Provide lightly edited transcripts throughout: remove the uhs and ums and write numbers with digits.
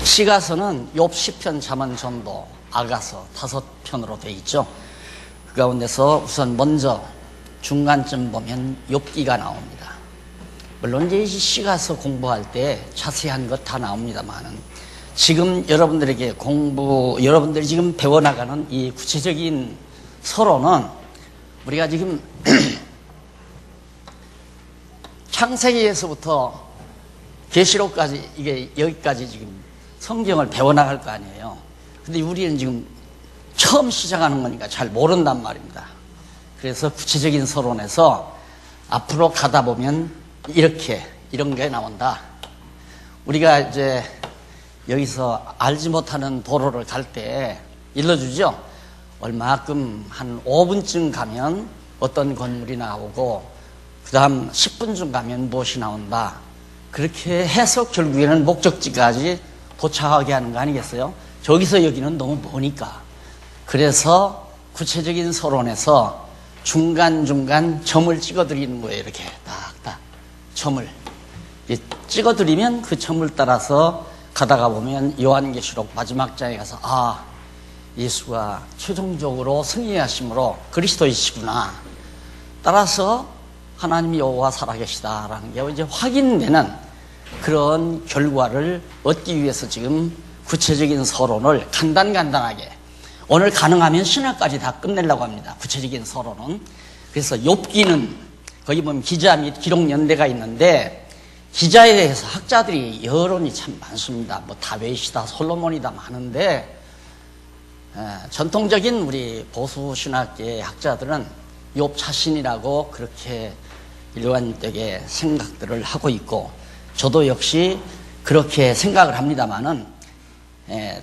시가서는 욥, 시편, 잠언, 전도, 아가서 5편으로 되어 있죠. 그 가운데서 우선 먼저 중간쯤 보면 욥기가 나옵니다. 물론 이제 시가서 공부할 때 자세한 것 다 나옵니다만은 지금 여러분들이 지금 배워나가는 이 구체적인 서론은 우리가 지금 창세기에서부터 계시록까지 이게 여기까지 지금 성경을 배워나갈 거 아니에요. 근데 우리는 지금 처음 시작하는 거니까 잘 모른단 말입니다. 그래서 구체적인 서론에서 앞으로 가다 보면 이런 게 나온다. 우리가 이제 여기서 알지 못하는 도로를 갈 때 일러주죠. 얼마큼 한 5분쯤 가면 어떤 건물이 나오고 그 다음 10분쯤 가면 무엇이 나온다. 그렇게 해서 결국에는 목적지까지 도착하게 하는 거 아니겠어요? 저기서 여기는 너무 머니까. 그래서 구체적인 서론에서 중간중간 점을 찍어드리는 거예요. 이렇게 딱딱 점을 찍어드리면 그 점을 따라서 가다가 보면 요한계시록 마지막 장에 가서 예수가 최종적으로 승리하심으로 그리스도이시구나. 따라서 하나님이 여호와 살아계시다라는 게 이제 확인되는 그런 결과를 얻기 위해서 지금 구체적인 서론을 간단하게 오늘 가능하면 신학까지 다 끝내려고 합니다. 구체적인 서론은. 그래서 욥기는 거기 보면 기자 및 기록 연대가 있는데 기자에 대해서 학자들이 여론이 참 많습니다. 뭐 다윗이다 솔로몬이다 많은데 전통적인 우리 보수 신학계의 학자들은 욥 자신이라고 그렇게 일관되게 생각들을 하고 있고 저도 역시 그렇게 생각을 합니다만은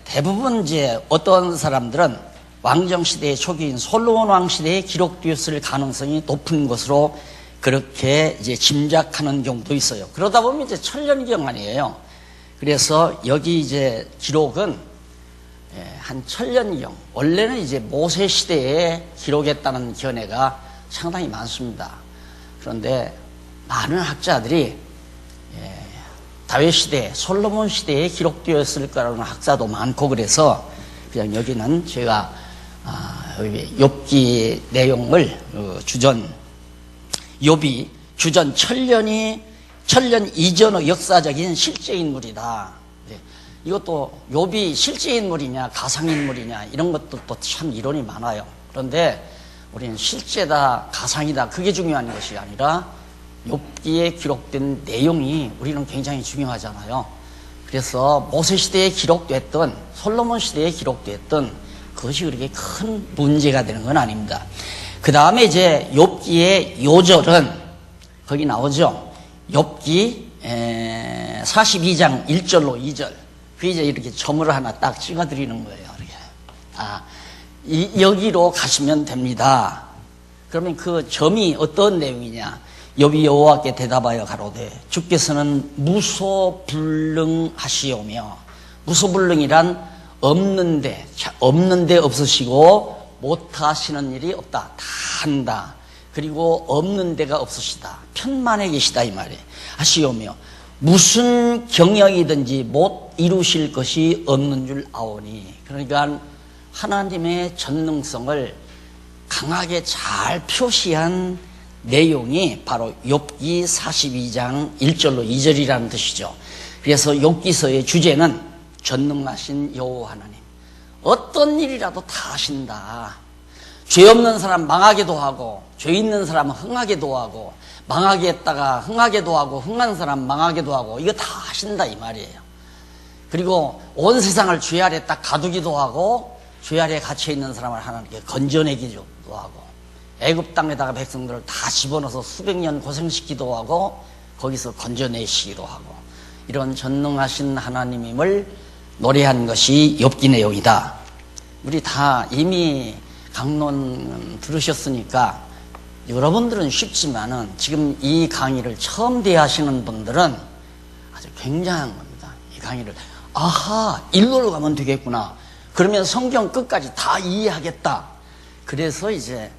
대부분 이제 어떤 사람들은 왕정시대의 초기인 솔로몬 왕시대에 기록되었을 가능성이 높은 것으로 그렇게 이제 짐작하는 경우도 있어요. 그러다 보면 이제 천년경 아니에요. 그래서 여기 이제 기록은 한 천년경, 원래는 이제 모세 시대에 기록했다는 견해가 상당히 많습니다. 그런데 많은 학자들이 다윗 시대, 솔로몬 시대에 기록되었을 거라는 학자도 많고 그래서 그냥 여기는 제가 욥기 내용을 욥이 주전 천년 이전의 역사적인 실제 인물이다. 이것도 욥이 실제 인물이냐 가상 인물이냐 이런 것도 또 참 이론이 많아요. 그런데 우리는 실제다 가상이다 그게 중요한 것이 아니라 욥기에 기록된 내용이 우리는 굉장히 중요하잖아요. 그래서 모세 시대에 기록됐던 솔로몬 시대에 기록됐던 그것이 그렇게 큰 문제가 되는 건 아닙니다. 그 다음에 이제 욥기의 요절은 거기 나오죠. 욥기 42장 1절로 2절. 그 이제 이렇게 점을 하나 딱 찍어드리는 거예요. 이렇게. 여기로 가시면 됩니다. 그러면 그 점이 어떤 내용이냐? 욥이 여호와께 대답하여 가로되 주께서는 무소불능하시오며 무소불능이란 없는데 없으시고 못하시는 일이 없다. 다 한다. 그리고 없는 데가 없으시다. 편만에 계시다 이 말이에요. 하시오며 무슨 경영이든지 못 이루실 것이 없는 줄 아오니. 그러니까 하나님의 전능성을 강하게 잘 표시한 내용이 바로 욥기 42장 1절로 2절이라는 뜻이죠. 그래서 욥기서의 주제는 전능하신 여호와 하나님. 어떤 일이라도 다 하신다. 죄 없는 사람 망하게도 하고 죄 있는 사람 흥하게도 하고 망하게 했다가 흥하게도 하고 흥한 사람 망하게도 하고 이거 다 하신다 이 말이에요. 그리고 온 세상을 죄 아래 딱 가두기도 하고 죄 아래 갇혀 있는 사람을 하나님께 건져내기도 하고 애굽 땅에다가 백성들을 다 집어넣어서 수백 년 고생시키기도 하고 거기서 건져내시기도 하고 이런 전능하신 하나님임을 노래한 것이 욥기 내용이다. 우리 다 이미 강론 들으셨으니까 여러분들은 쉽지만은 지금 이 강의를 처음 대하시는 분들은 아주 굉장한 겁니다. 이 강의를 일로로 가면 되겠구나. 그러면 성경 끝까지 다 이해하겠다. 그래서 이제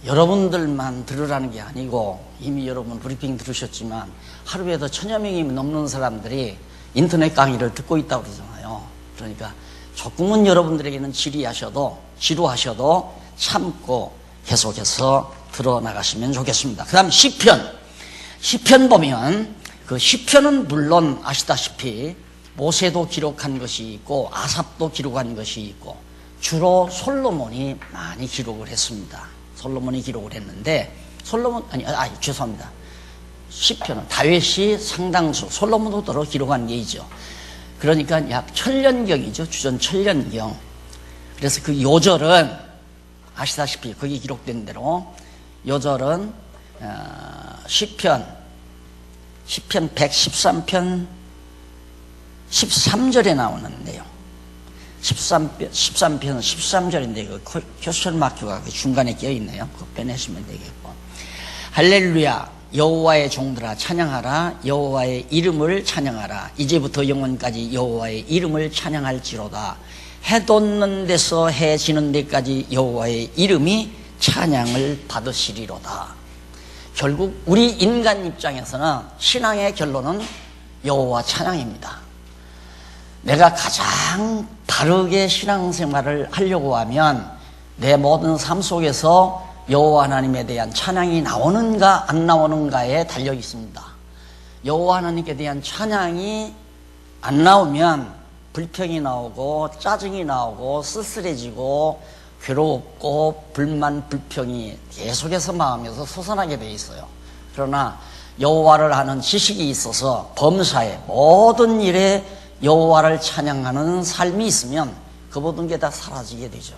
여러분들만 들으라는 게 아니고 이미 여러분 브리핑 들으셨지만 하루에도 1000여 명이 넘는 사람들이 인터넷 강의를 듣고 있다고 그러잖아요. 그러니까 조금은 여러분들에게는 지루하셔도 참고 계속해서 들어나가시면 좋겠습니다. 그 다음 시편 보면 그 시편은 물론 아시다시피 모세도 기록한 것이 있고 아삽도 기록한 것이 있고 주로 솔로몬이 많이 기록을 했습니다. 솔로몬이 기록을 했는데 죄송합니다. 시편은 다윗이 상당수, 솔로몬도 더러 기록한 게 있죠. 그러니까 약 1000년경이죠. 주전 1000년경. 그래서 그 요절은 아시다시피 거기 기록된 대로 요절은 시편 113편 13절에 나오는 내용. 13편 13절인데 그 퀘스천 마크가 그 중간에 끼어 있네요. 그거 빼내시면 되겠고. 할렐루야 여호와의 종들아 찬양하라. 여호와의 이름을 찬양하라. 이제부터 영원까지 여호와의 이름을 찬양할지로다. 해 돋는 데서 해 지는 데까지 여호와의 이름이 찬양을 받으시리로다. 결국 우리 인간 입장에서는 신앙의 결론은 여호와 찬양입니다. 내가 가장 바르게 신앙생활을 하려고 하면 내 모든 삶 속에서 여호와 하나님에 대한 찬양이 나오는가 안 나오는가에 달려 있습니다. 여호와 하나님께 대한 찬양이 안 나오면 불평이 나오고 짜증이 나오고 쓸쓸해지고 괴롭고 불만 불평이 계속해서 마음에서 솟아나게 돼 있어요. 그러나 여호와를 아는 지식이 있어서 범사에 모든 일에 여호와를 찬양하는 삶이 있으면 그 모든 게 다 사라지게 되죠.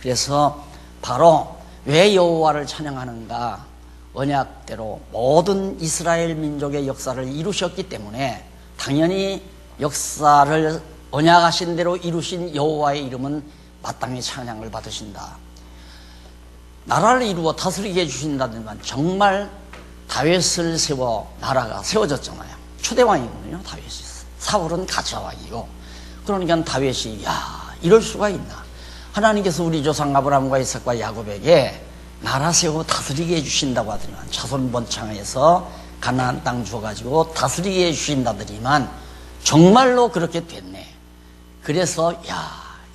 그래서 바로 왜 여호와를 찬양하는가? 언약대로 모든 이스라엘 민족의 역사를 이루셨기 때문에 당연히 역사를 언약하신 대로 이루신 여호와의 이름은 마땅히 찬양을 받으신다. 나라를 이루어 다스리게 해주신다지만 정말 다윗을 세워 나라가 세워졌잖아요. 초대왕이거든요. 다윗이. 사울은 가짜왕이고. 그러니까 다윗이 이럴 수가 있나. 하나님께서 우리 조상 아브라함과 이삭과 야곱에게 나라 세우고 다스리게 해주신다고 하더니만 자손 번창해서 가나안 땅 주어가지고 다스리게 해주신다더니만 정말로 그렇게 됐네. 그래서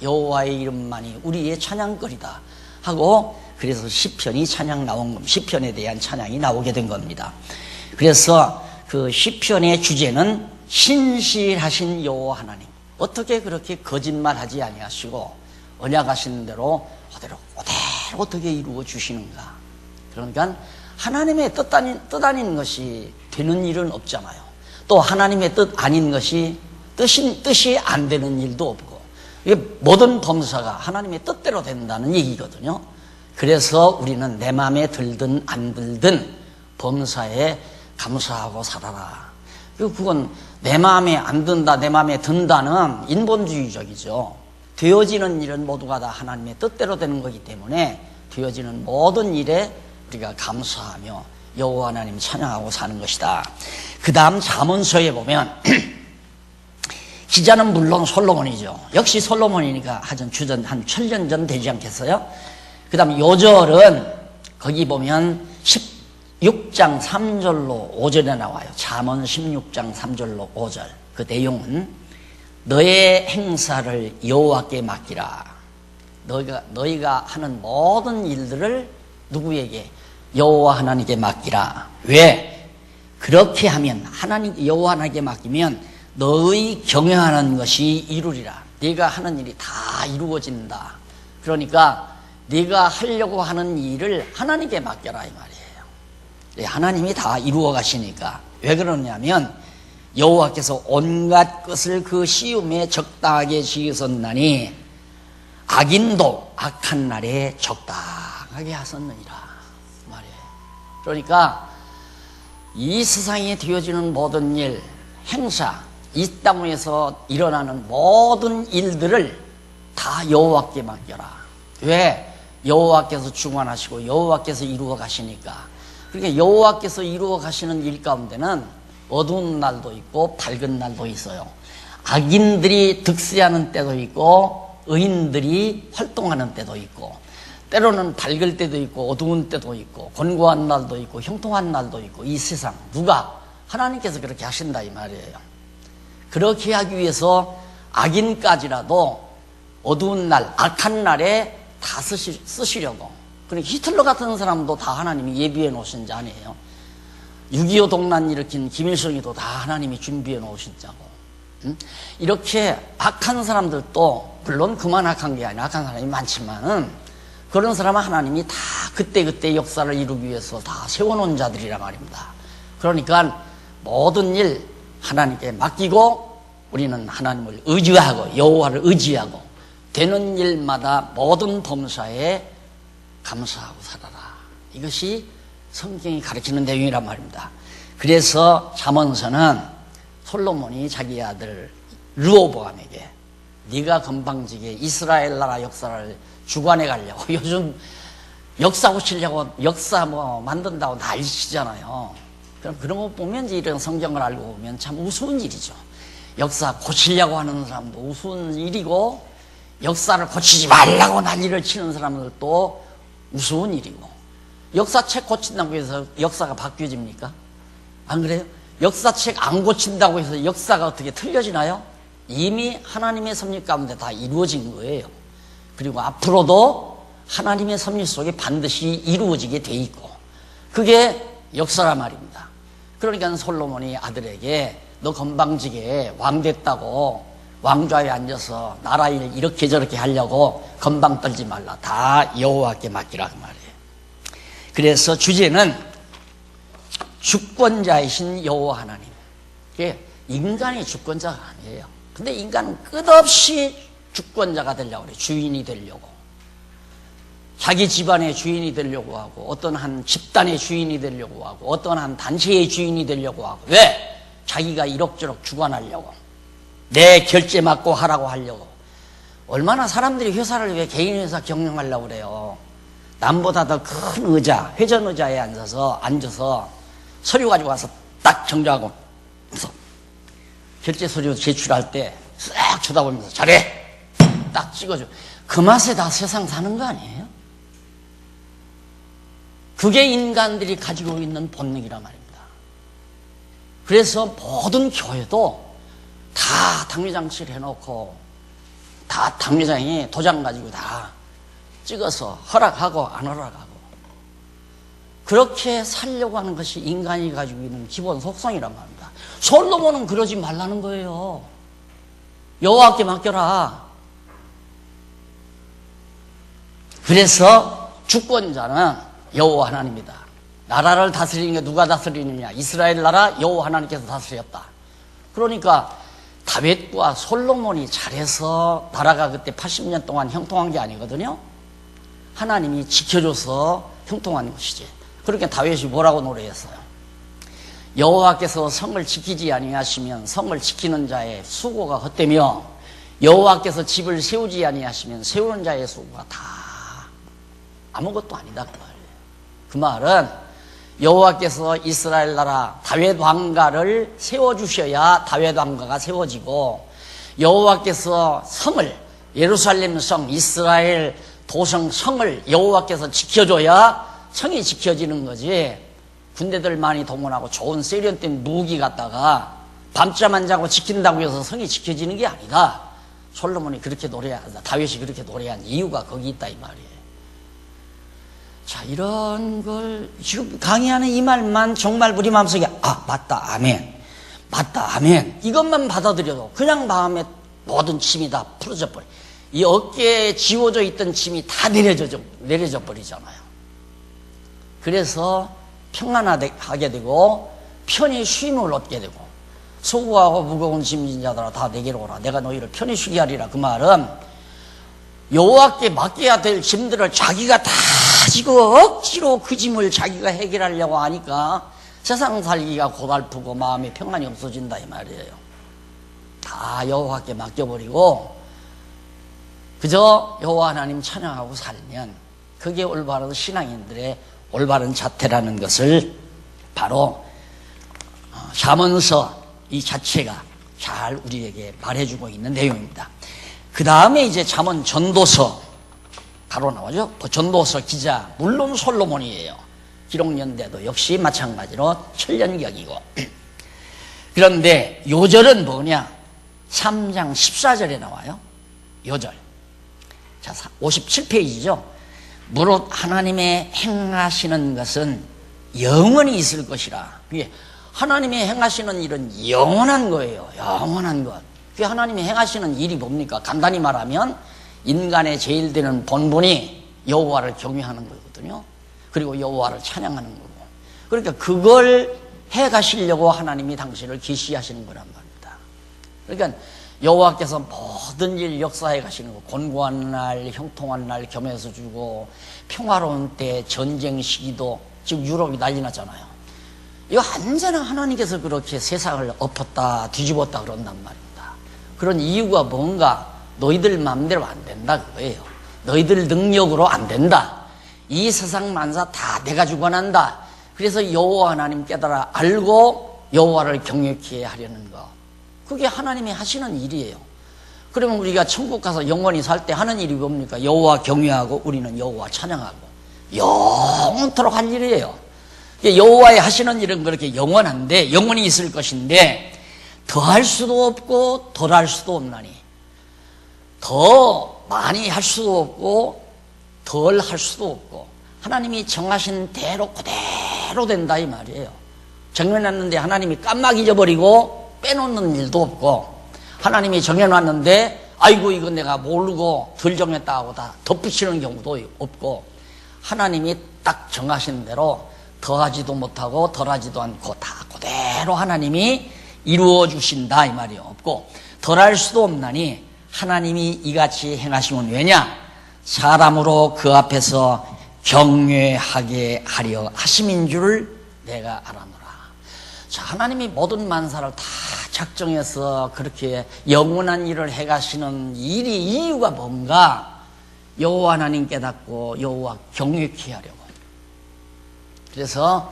여호와의 이름만이 우리의 찬양거리다 하고 그래서 시편이 시편에 대한 찬양이 나오게 된 겁니다. 그래서 그 시편의 주제는 신실하신 여호와 하나님, 어떻게 그렇게 거짓말하지 아니하시고 언약하시는 대로 그대로 어떻게 이루어 주시는가. 그러니까 하나님의 뜻 아닌 것이 되는 일은 없잖아요. 또 하나님의 뜻 아닌 것이 뜻이 안 되는 일도 없고, 이게 모든 범사가 하나님의 뜻대로 된다는 얘기거든요. 그래서 우리는 내 마음에 들든 안 들든 범사에 감사하고 살아라. 그건 내 마음에 안 든다, 내 마음에 든다는 인본주의적이죠. 되어지는 일은 모두가 다 하나님의 뜻대로 되는 거기 때문에 되어지는 모든 일에 우리가 감사하며 여호와 하나님 찬양하고 사는 것이다. 그 다음 잠언서에 보면 기자는 물론 솔로몬이죠. 역시 솔로몬이니까 주전 한 1000년 전 되지 않겠어요? 그 다음 요절은 거기 보면 16장 3절로 5절에 나와요. 잠언 16장 3절로 5절. 그 내용은 너의 행사를 여호와께 맡기라. 너희가 하는 모든 일들을 누구에게? 여호와 하나님께 맡기라. 왜? 그렇게 하면 여호와 하나님께 맡기면 너의 경영하는 것이 이루리라. 네가 하는 일이 다 이루어진다. 그러니까 네가 하려고 하는 일을 하나님께 맡겨라 이 말이에요. 하나님이 다 이루어 가시니까. 왜 그러냐면 여호와께서 온갖 것을 그 시음에 적당하게 지으셨나니 악인도 악한 날에 적당하게 하셨느니라 말이에요. 그러니까 이 세상에 되어지는 모든 일, 행사, 이 땅 위에서 일어나는 모든 일들을 다 여호와께 맡겨라. 왜? 여호와께서 주관하시고 여호와께서 이루어 가시니까. 그러니까 여호와께서 이루어 가시는 일 가운데는 어두운 날도 있고 밝은 날도 있어요. 악인들이 득세하는 때도 있고 의인들이 활동하는 때도 있고, 때로는 밝을 때도 있고 어두운 때도 있고 곤고한 날도 있고 형통한 날도 있고, 이 세상 누가? 하나님께서 그렇게 하신다 이 말이에요. 그렇게 하기 위해서 악인까지라도 어두운 날, 악한 날에 다 쓰시려고. 그러니까 히틀러 같은 사람도 다 하나님이 예비해 놓으신 자 아니에요. 6.25 동란 일으킨 김일성이도 다 하나님이 준비해 놓으신 자고. 이렇게 악한 사람들도 물론 그만 악한 게 아니라 악한 사람이 많지만은 그런 사람은 하나님이 다 그때그때 역사를 이루기 위해서 다 세워놓은 자들이란 말입니다. 그러니까 모든 일 하나님께 맡기고 우리는 하나님을 의지하고 여호와를 의지하고 되는 일마다 모든 범사에 감사하고 살아라. 이것이 성경이 가르치는 내용이란 말입니다. 그래서 잠언서는 솔로몬이 자기 아들 르호보암에게 네가 건방지게 이스라엘 나라 역사를 주관해 가려고 요즘 역사 고치려고 역사 만든다고 난리치잖아요. 그럼 그런 거 보면 이제 이런 성경을 알고 보면 참 우스운 일이죠. 역사 고치려고 하는 사람도 우스운 일이고 역사를 고치지 말라고 난리를 치는 사람들도 우스운 일이고 역사책 고친다고 해서 역사가 바뀌어집니까? 안 그래요? 역사책 안 고친다고 해서 역사가 어떻게 틀려지나요? 이미 하나님의 섭리 가운데 다 이루어진 거예요. 그리고 앞으로도 하나님의 섭리 속에 반드시 이루어지게 돼 있고 그게 역사란 말입니다. 그러니까 솔로몬이 아들에게 너 건방지게 왕 됐다고 왕좌에 앉아서 나라 일 이렇게 저렇게 하려고 건방 떨지 말라. 다 여호와께 맡기라 그 말이에요. 그래서 주제는 주권자이신 여호와 하나님. 이게 인간이 주권자가 아니에요. 근데 인간은 끝없이 주권자가 되려고 그래. 주인이 되려고. 자기 집안의 주인이 되려고 하고 어떤 한 집단의 주인이 되려고 하고 어떤 한 단체의 주인이 되려고 하고 왜? 자기가 이럭저럭 주관하려고 내 결제 맡고 하라고 하려고. 얼마나 사람들이 회사를 왜 개인 회사 경영하려고 그래요. 남보다 더 큰 의자, 회전 의자에 앉아서 서류 가지고 와서 딱 정정하고 그래서 결제 서류 제출할 때 싹 쳐다보면서 잘해 딱 찍어줘. 그 맛에 다 세상 사는 거 아니에요? 그게 인간들이 가지고 있는 본능이란 말입니다. 그래서 모든 교회도 다 당회장실 해놓고 다 당회장이 도장 가지고 다 찍어서 허락하고 안 허락하고 그렇게 살려고 하는 것이 인간이 가지고 있는 기본 속성이란 말입니다. 솔로몬은 그러지 말라는 거예요. 여호와께 맡겨라. 그래서 주권자는 여호와 하나님이다. 나라를 다스리는 게 누가 다스리느냐? 이스라엘 나라 여호와 하나님께서 다스렸다. 그러니까 다윗과 솔로몬이 잘해서 나라가 그때 80년 동안 형통한 게 아니거든요. 하나님이 지켜줘서 형통한 것이지. 그러니까 다윗이 뭐라고 노래했어요? 여호와께서 성을 지키지 아니하시면 성을 지키는 자의 수고가 헛되며 여호와께서 집을 세우지 아니하시면 세우는 자의 수고가 다 아무것도 아니다 그 말이에요. 그 말은 여호와께서 이스라엘 나라 다윗 왕가를 세워주셔야 다윗 왕가가 세워지고 여호와께서 성을 예루살렘 성 이스라엘 도성 성을 여호와께서 지켜줘야 성이 지켜지는 거지. 군대들 많이 동원하고 좋은 세련된 무기 갖다가 밤잠 안 자고 지킨다고 해서 성이 지켜지는 게 아니다. 솔로몬이 그렇게 노래한다. 다윗이 그렇게 노래한 이유가 거기 있다 이 말이에요. 자, 이런 걸 지금 강의하는 이 말만 정말 우리 마음속에 맞다 아멘 맞다 아멘 이것만 받아들여도 그냥 마음에 모든 짐이 다 풀어져 버려. 이 어깨에 지워져 있던 짐이 다 내려져 버리잖아요. 그래서 평안하게 되고 편히 쉼을 얻게 되고 수고하고 무거운 짐진 자들아 다 내게로 오라. 내가 너희를 편히 쉬게 하리라. 그 말은 여호와께 맡겨야 될 짐들을 자기가 다 지고 억지로 그 짐을 자기가 해결하려고 하니까 세상 살기가 고달프고 마음에 평안이 없어진다 이 말이에요. 다 여호와께 맡겨버리고 그저 여호와 하나님 찬양하고 살면 그게 올바른 신앙인들의 올바른 자태라는 것을 바로 잠언서 이 자체가 잘 우리에게 말해주고 있는 내용입니다. 그 다음에 이제 잠언 전도서 바로 나오죠. 전도서 기자 물론 솔로몬이에요. 기록연대도 역시 마찬가지로 천년경이고 그런데 요절은 뭐냐? 3장 14절에 나와요. 요절. 자, 57페이지죠. 무릇 하나님의 행하시는 것은 영원히 있을 것이라. 그게 하나님이 행하시는 일은 영원한 거예요. 영원한 것. 그게 하나님이 행하시는 일이 뭡니까? 간단히 말하면 인간의 제일 되는 본분이 여호와를 경외하는 거거든요. 그리고 여호와를 찬양하는 거고. 그러니까 그걸 해가시려고 하나님이 당신을 계시하시는 거란 말입니다. 그러니까 여호와께서 모든 일 역사해 가시는 거, 곤고한 날, 형통한 날 겸해서 주고, 평화로운 때, 전쟁 시기도, 지금 유럽이 난리 났잖아요. 이거 언제나 하나님께서 그렇게 세상을 엎었다 뒤집었다 그런단 말입니다. 그런 이유가 뭔가? 너희들 마음대로 안 된다 그거예요. 너희들 능력으로 안 된다. 이 세상 만사 다 내가 주관한다. 그래서 여호와 하나님 깨달아 알고 여호와를 경외케 하려는 거, 그게 하나님이 하시는 일이에요. 그러면 우리가 천국 가서 영원히 살 때 하는 일이 뭡니까? 여호와 경외하고 우리는 여호와 찬양하고 영원토록 할 일이에요. 여호와의 하시는 일은 그렇게 영원한데, 영원히 있을 것인데, 더할 수도 없고 덜 할 수도 없나니, 더 많이 할 수도 없고 덜 할 수도 없고, 하나님이 정하신 대로 그대로 된다 이 말이에요. 정해놨는데 하나님이 깜막 잊어버리고 빼놓는 일도 없고, 하나님이 정해놨는데 아이고 이거 내가 모르고 덜 정했다 하고 다 덧붙이는 경우도 없고, 하나님이 딱 정하신 대로 더하지도 못하고 덜하지도 않고 다 그대로 하나님이 이루어 주신다 이 말이에요. 없고 덜할 수도 없나니 하나님이 이같이 행하시면 왜냐? 사람으로 그 앞에서 경외하게 하려 하심인 줄 내가 알아노라. 자, 하나님이 모든 만사를 다 작정해서 그렇게 영원한 일을 해가시는 일이 이유가 뭔가? 여호와 하나님 깨닫고 여호와 경외케 하려고. 그래서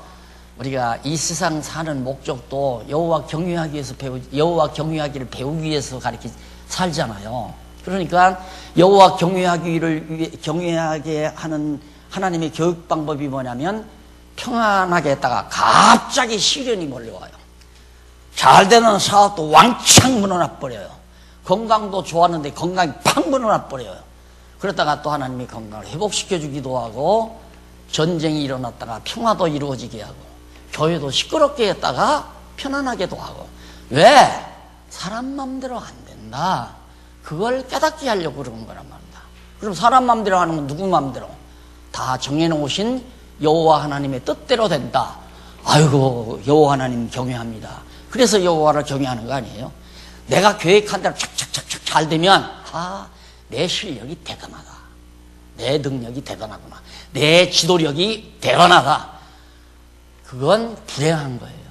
우리가 이 세상 사는 목적도 여호와 경외하기 위해서 여호와 경외하기를 배우기 위해서 가르쳐 살잖아요. 그러니까 여호와 경외하게 하는 하나님의 교육 방법이 뭐냐면, 평안하게 했다가 갑자기 시련이 몰려와요. 잘 되는 사업도 왕창 무너져 버려요. 건강도 좋았는데 건강이 팍 무너져 버려요. 그러다가 또 하나님이 건강을 회복시켜 주기도 하고, 전쟁이 일어났다가 평화도 이루어지게 하고, 교회도 시끄럽게 했다가 편안하게도 하고. 왜? 사람 맘대로 안 된다. 그걸 깨닫게 하려고 그러는 거란 말입니다. 그럼 사람 맘대로 하는 건 누구 맘대로? 다 정해놓으신 여호와 하나님의 뜻대로 된다. 아이고 여호와 하나님 경외합니다. 그래서 여호와를 경외하는 거 아니에요? 내가 계획한 대로 착착착착 잘 되면 내 실력이 대단하다. 내 능력이 대단하구나. 내 지도력이 대단하다. 그건 불행한 거예요.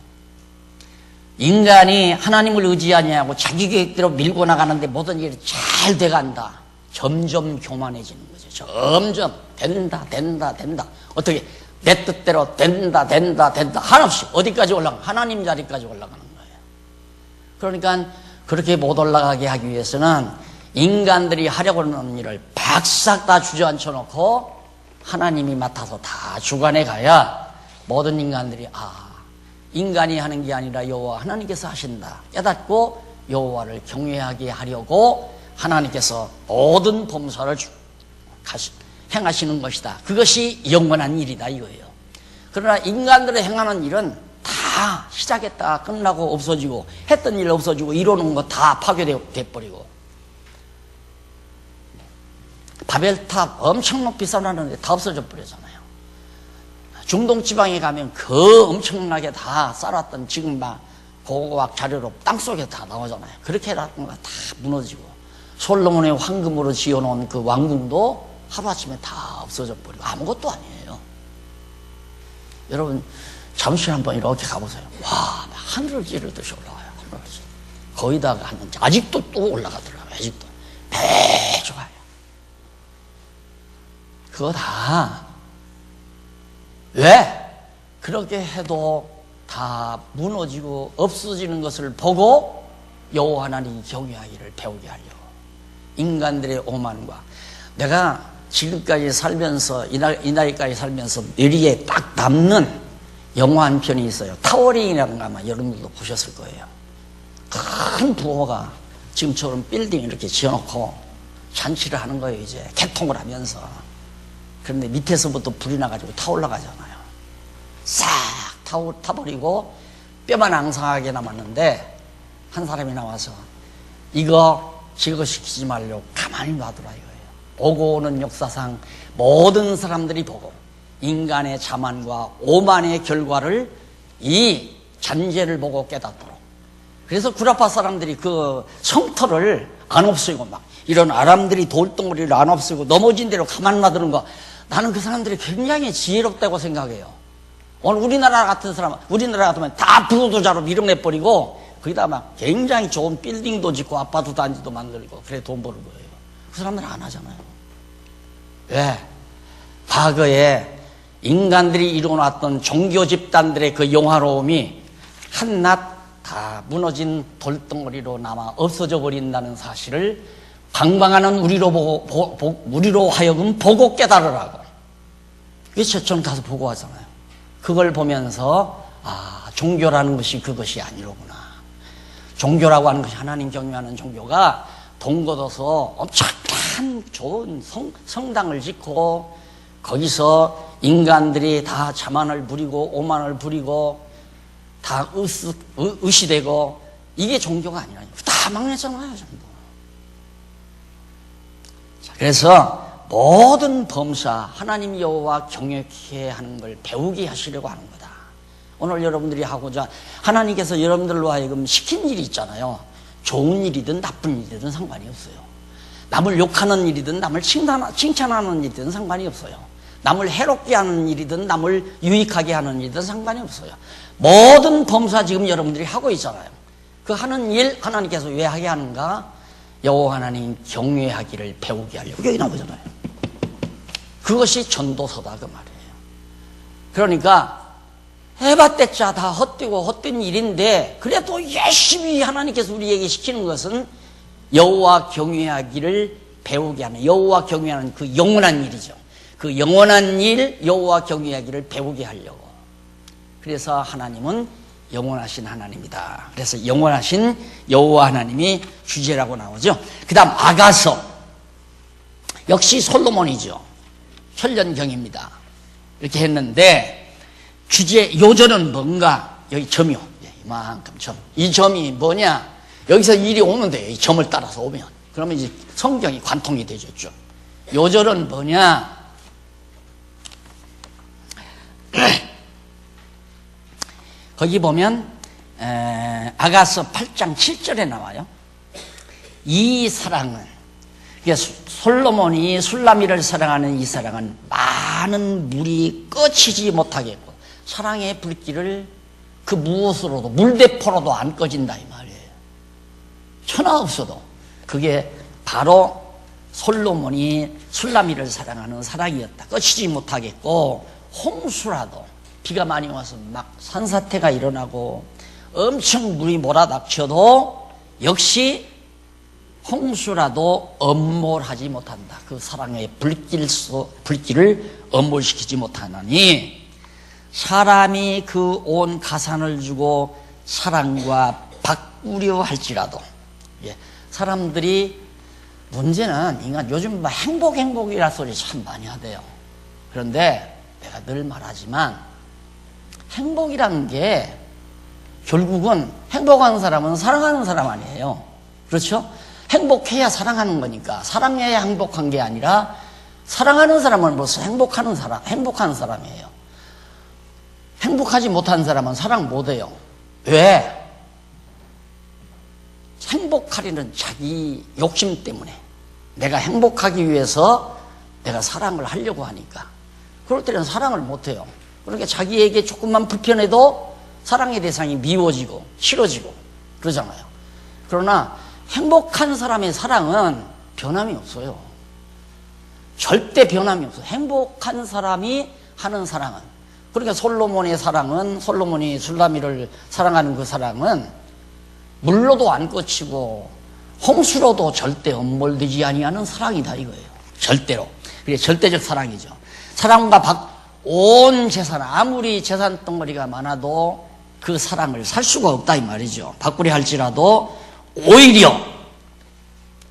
인간이 하나님을 의지하지 않고 자기 계획대로 밀고 나가는데 모든 일이 잘 돼간다. 점점 교만해지는 거죠. 점점 된다. 어떻게? 내 뜻대로 된다. 한없이 어디까지 올라가? 하나님 자리까지 올라가는 거예요. 그러니까 그렇게 못 올라가게 하기 위해서는 인간들이 하려고 하는 일을 박싹 다 주저앉혀 놓고 하나님이 맡아서 다 주관해 가야 모든 인간들이 인간이 하는 게 아니라 여호와 하나님께서 하신다 깨닫고 여호와를 경외하게 하려고 하나님께서 모든 범사를 행하시는 것이다. 그것이 영원한 일이다 이거예요. 그러나 인간들이 행하는 일은 다 시작했다가 끝나고 없어지고, 했던 일 없어지고, 이루는 거 다 파괴돼 버리고. 바벨탑 엄청 높이 쌓아놨는데 다 없어져 버리잖아요. 중동 지방에 가면 그 엄청나게 다 쌓았던 지금 막 고고학 자료로 땅속에 다 나오잖아요. 그렇게 해놨던 거 다 무너지고, 솔로몬의 황금으로 지어놓은 그 왕궁도 하루아침에 다 없어져 버리고 아무것도 아니에요. 여러분 잠시 한번 이렇게 가보세요. 와, 하늘을 찌르듯이 올라와요. 하늘을 찌르. 거의 다 갔는지 아직도 또 올라가더라고요. 아직도 매주 가요. 그거 다 왜? 그렇게 해도 다 무너지고 없어지는 것을 보고 여호와 하나님 경외하기를 배우게 하려고. 인간들의 오만과, 내가 지금까지 살면서 이 나이까지 살면서 뇌리에 딱 남는 영화 한 편이 있어요. 타워링이라는 거 아마 여러분들도 보셨을 거예요. 큰 부호가 지금처럼 빌딩 이렇게 지어놓고 잔치를 하는 거예요. 이제 개통을 하면서. 그런데 밑에서부터 불이 나가지고 타올라가잖아요. 싹 타버리고 뼈만 앙상하게 남았는데 한 사람이 나와서 이거 제거시키지 말려고 가만히 놔두라 이거예요. 오고 오는 역사상 모든 사람들이 보고 인간의 자만과 오만의 결과를 이 잔재를 보고 깨닫도록. 그래서 구라파 사람들이 그 성터를 안 없애고 막 이런 아람들이 돌덩어리를 안 없애고 넘어진 대로 가만 놔두는 거, 나는 그 사람들이 굉장히 지혜롭다고 생각해요. 오늘 우리나라 같으면 다 부도자로 밀어내버리고 거기다 막 굉장히 좋은 빌딩도 짓고 아파트 단지도 만들고 그래 돈 버는 거예요. 그 사람들은 안 하잖아요. 왜? 과거에 인간들이 이루어놨던 종교 집단들의 그 영화로움이 한낱 다 무너진 돌덩어리로 남아 없어져 버린다는 사실을 방방하는 우리로 하여금 보고 깨달으라고. 그래서 저는 가서 보고 왔잖아요. 그걸 보면서 종교라는 것이 그것이 아니로구나. 종교라고 하는 것이 하나님 경외하는 종교가 돈 걷어서 엄청 큰 좋은 성당을 짓고 거기서 인간들이 다 자만을 부리고 오만을 부리고 다 의시되고 이게 종교가 아니라 다 망했잖아요. 전부. 자, 그래서 모든 범사 하나님 여호와 경외케 하는 걸 배우게 하시려고 하는 거다. 오늘 여러분들이 하고자 하나님께서 여러분들로 하여금 시킨 일이 있잖아요. 좋은 일이든 나쁜 일이든 상관이 없어요. 남을 욕하는 일이든 남을 칭찬하는 일이든 상관이 없어요. 남을 해롭게 하는 일이든 남을 유익하게 하는 일이든 상관이 없어요. 모든 범사 지금 여러분들이 하고 있잖아요. 그 하는 일 하나님께서 왜 하게 하는가? 여호와 하나님 경외하기를 배우게 하려고. 여기 나오잖아요. 그것이 전도서다 그 말이에요. 그러니까 해봤댔자 다 헛되고 헛된 일인데 그래도 열심히 하나님께서 우리에게 시키는 것은 여호와 경외하기를 배우게 하는, 여호와 경외하는 그 영원한 일이죠. 그 영원한 일 여호와 경외하기를 배우게 하려고. 그래서 하나님은 영원하신 하나님이다. 그래서 영원하신 여호와 하나님이 주제라고 나오죠. 그 다음 아가서, 역시 솔로몬이죠. 현련경입니다. 이렇게 했는데 주제 요절은 뭔가? 여기 점이요. 이만큼 점. 이 점이 뭐냐? 여기서 일이 오면 돼요. 이 점을 따라서 오면. 그러면 이제 성경이 관통이 되죠. 요절은 뭐냐? 거기 보면 아가서 8장 7절에 나와요. 이 사랑은, 솔로몬이 술라미를 사랑하는 이 사랑은 많은 물이 꺼지지 못하겠고 사랑의 불길을 그 무엇으로도 물대포로도 안 꺼진다 이 말이에요. 천하 없어도. 그게 바로 솔로몬이 술라미를 사랑하는 사랑이었다. 꺼지지 못하겠고 홍수라도 비가 많이 와서 막 산사태가 일어나고 엄청 물이 몰아닥쳐도 역시 홍수라도 엄몰하지 못한다. 그 사랑의 불길을 엄몰시키지 못하나니 사람이 그 온 가산을 주고 사랑과 바꾸려 할지라도. 사람들이 문제는 인간 요즘 막 행복이라 소리 참 많이 하대요. 그런데 내가 늘 말하지만 행복이란 게 결국은 행복한 사람은 사랑하는 사람 아니에요. 그렇죠? 행복해야 사랑하는 거니까 사랑해야 행복한 게 아니라 사랑하는 사람은 벌써 행복한 사람이에요. 행복하지 못한 사람은 사랑 못해요. 왜? 행복하려는 자기 욕심 때문에 내가 행복하기 위해서 내가 사랑을 하려고 하니까 그럴 때는 사랑을 못해요. 그러니까 자기에게 조금만 불편해도 사랑의 대상이 미워지고 싫어지고 그러잖아요. 그러나 행복한 사람의 사랑은 변함이 없어요. 절대 변함이 없어요. 행복한 사람이 하는 사랑은. 그러니까 솔로몬의 사랑은, 솔로몬이 술라미를 사랑하는 그 사랑은 물로도 안 꺼치고 홍수로도 절대 엄몰되지 아니하는 사랑이다 이거예요. 절대로. 그게 절대적 사랑이죠. 사랑과 온 재산, 아무리 재산 덩어리가 많아도 그 사랑을 살 수가 없다 이 말이죠. 바꾸려 할지라도 오히려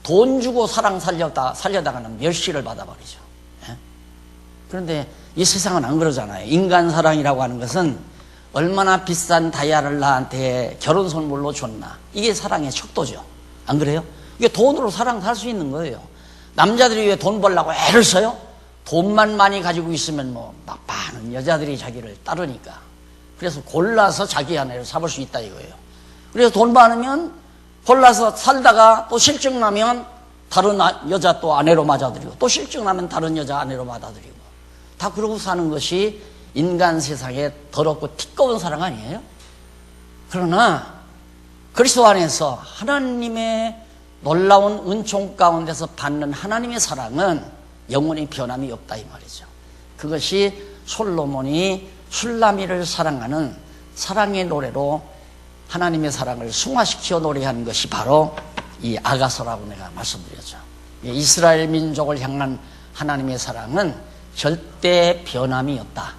돈 주고 사랑 살려다가는 멸시를 받아버리죠. 예? 그런데 이 세상은 안 그러잖아요. 인간 사랑이라고 하는 것은 얼마나 비싼 다이아를 나한테 결혼 선물로 줬나, 이게 사랑의 척도죠. 안 그래요? 이게 돈으로 사랑 살 수 있는 거예요. 남자들이 왜 돈 벌려고 애를 써요? 돈만 많이 가지고 있으면 뭐 막 많은 여자들이 자기를 따르니까. 그래서 골라서 자기 아내를 삼을 수 있다 이거예요. 그래서 돈 많으면 골라서 살다가 또 실증나면 다른 여자 또 아내로 맞아들이고, 또 실증나면 다른 여자 아내로 맞아들이고, 다 그러고 사는 것이 인간 세상에 더럽고 티꺼운 사랑 아니에요? 그러나 그리스도 안에서 하나님의 놀라운 은총 가운데서 받는 하나님의 사랑은 영원히 변함이 없다 이 말이죠. 그것이 솔로몬이 슐라미를 사랑하는 사랑의 노래로 하나님의 사랑을 승화시켜 노래하는 것이 바로 이 아가서라고 내가 말씀드렸죠. 이스라엘 민족을 향한 하나님의 사랑은 절대 변함이 없다.